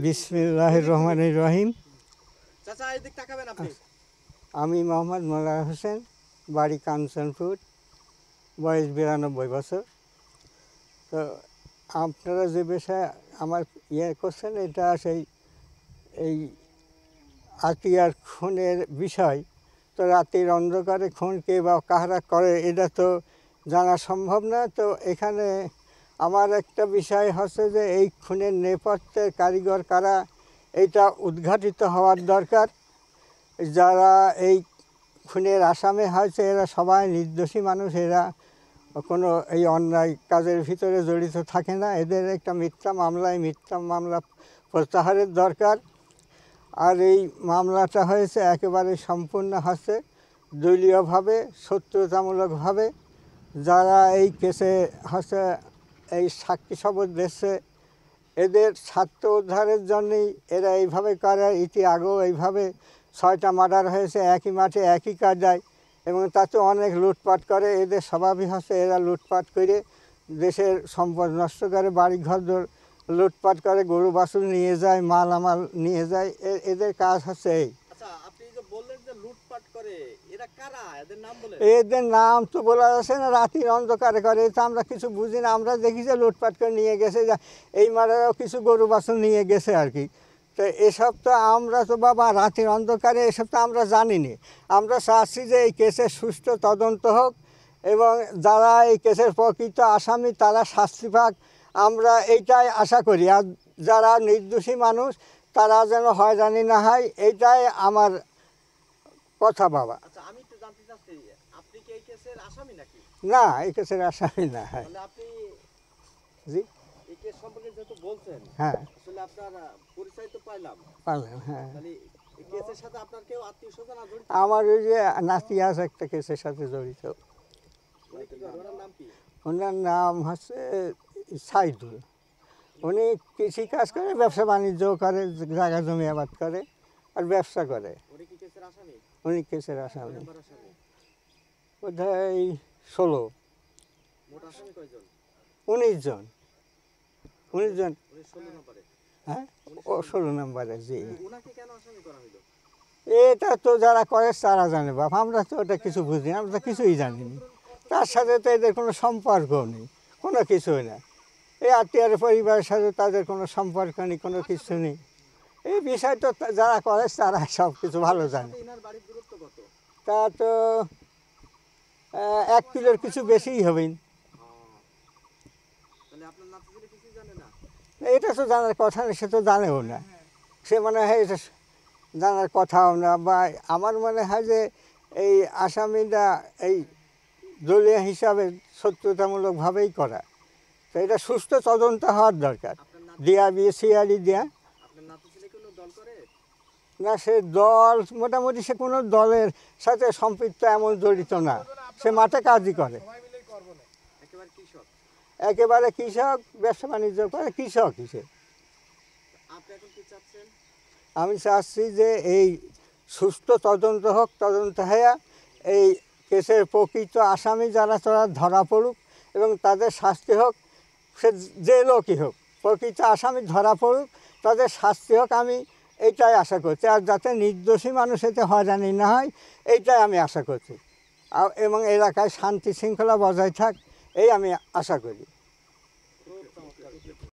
বিসমিল্লাহির রহমানির রহিম। চাচা এদিক তাকাবেন আপনি। আমি মোহাম্মদ মোল্লা হোসেন, বাড়ি কাঞ্চনপুর, বয়স 92 বছর। তো আপনারা যে বিষয়ে আমার করছেন, এটা সেই এই আতিয়ার খুনের বিষয়। তো রাতের অন্ধকারে খুন কে বা কাহারা করে এটা তো জানা সম্ভব না। তো এখানে আমার একটা বিষয় হচ্ছে যে এই খুনের নেপথ্যের কারিগর কারা, এইটা উদ্ঘাটিত হওয়ার দরকার। যারা এই খুনের আসামি হয়েছে এরা সবাই নির্দোষী মানুষ, এরা কোনো এই অন্যায় কাজের ভিতরে জড়িত থাকে না। এদের একটা মিথ্যা মামলা প্রত্যাহারের দরকার। আর এই মামলাটা হয়েছে একেবারে সম্পূর্ণ হচ্ছে দলীয়ভাবে, শত্রুতামূলকভাবে। যারা এই কেসে হচ্ছে এই সাক্ষী শপথ দিচ্ছে, এদের স্বার্থ উদ্ধারের জন্যই এরা এইভাবে করে। আগেও এইভাবে 6টা মার্ডার হয়েছে একই মাঠে একই কায়দায়, এবং তাতে অনেক লুটপাট করে। এদের স্বভাবই হচ্ছে এরা লুটপাট করে দেশের সম্পদ নষ্ট করে, বাড়িঘর লুটপাট করে, গরু বাছুর নিয়ে যায়, মালামাল নিয়ে যায়। এদের কাজ হচ্ছে এই। আচ্ছা, আপনি যে বললেন যে লুটপাট করে, এরা কারা? এদের নাম বলেন। এদের নাম তো বলা যাচ্ছে না, রাতের অন্ধকারে করে। এটা আমরা কিছু বুঝি না। আমরা দেখি যে লুটপাট করে নিয়ে গেছে, এই মারাও কিছু গরু বাছুর নিয়ে গেছে আর কি। তো এসব তো আমরা তো বাবা রাতের অন্ধকারে এসব তো আমরা জানি না। আমরা চাচ্ছি যে এই কেসের সুষ্ঠু তদন্ত হোক, এবং যারা এই কেসের প্রকৃত আসামি তারা শাস্তি পাক, আমরা এইটাই আশা করি। আর যারা নির্দোষী মানুষ তারা যেন হয়রানি না হয়, এইটাই আমার কথা বাবা। আচ্ছা, আমি তো জানতে চাচ্ছি, আপনি কি এই কেসের আসামি নাকি? না, এই কেসের আসামি না। হ্যাঁ, তাহলে আপনি জি, এই কেস সম্পর্কে যেহেতু বলছেন, হ্যাঁ, আসলে আপনার পরিচয় তো পাইলাম। পারলেন। হ্যাঁ, তাহলে এই কেসের সাথে আপনার কেউ আত্মীয়-স্বজন জড়িত? আমার ওই যে নাতি আছে একটা কেসের সাথে জড়িত। উনি কি করে? ওনার নাম কি? ওনার নাম হচ্ছে সাইদুল। উনি কৃষিকাজ করে, ব্যবসা বাণিজ্য করে, জায়গা জমি আবাদ করে আর ব্যবসা করে। উনি কি কেসের আসামি? উনি কেসের আসামি নাম্বার আসামি? বোধহয় 16। মোট আসামি কয়জন? 19 জন। 19 জন। উনি 16 নম্বরে। হ্যাঁ, ও 16 নম্বরে। জি, উনাকে কেন আসামি করা হলো? এটা তো যারা করে তারা জানে বাপ, আমরা তো ওটা কিছু বুঝি না, আমরা তো কিছুই জানি না। তার সাথে তো এদের কোনো সম্পর্কও নেই, কোনো কিছুই না। এই আত্মীয়ের পরিবারের সাথে তাদের কোনো সম্পর্ক নেই, কোনো কিছু নেই। এই বিষয় তো যারা করে তারা সব কিছু ভালো জানে। এনার বাড়ির দূরত্ব কত? তা তো 1 কিলোর কিছু বেশিই হবে। তাহলে আপনার নাতিদের কিছু জানে না? এটা তো জানার কথা না, সে তো জানেও না। সে মনে হয় এটা জানার কথাও না। বা আমার মনে হয় যে এই আসামিরা এই দলীয় হিসাবে শত্রুতামূলকভাবেই করা। তো এটা সুস্থ তদন্ত হওয়ার দরকার। সিআইডি দেয়া। আপনার নাতি ছেলে কোনো দল করে? না, সে দল মোটামুটি সে কোনো দলের সাথে সম্পৃক্ত এমন জড়িত না। সে মাঠে কাজই করে। একেবারে কৃষক? একেবারে কৃষক, ব্যবসা বাণিজ্য করে, কৃষক হিসেবে। আপনি এখন কি চাচ্ছেন? আমি চাচ্ছি যে এই সুস্থ তদন্ত হোক, তদন্ত হয়ে এই কেসের প্রকৃত আসামি যারা তারা ধরা পড়ুক এবং তাদের শাস্তি হোক। সে যে লোকই হোক, প্রকৃত আসামি ধরা পড়ুক, তাদের শাস্তি হোক, আমি এইটাই আশা করছি। আর যাতে নির্দোষী মানুষ এতে হয়রানি না হয়, এইটাই আমি আশা করছি। এবং এলাকায় শান্তি শৃঙ্খলা বজায় থাক, এই আমি আশা করি।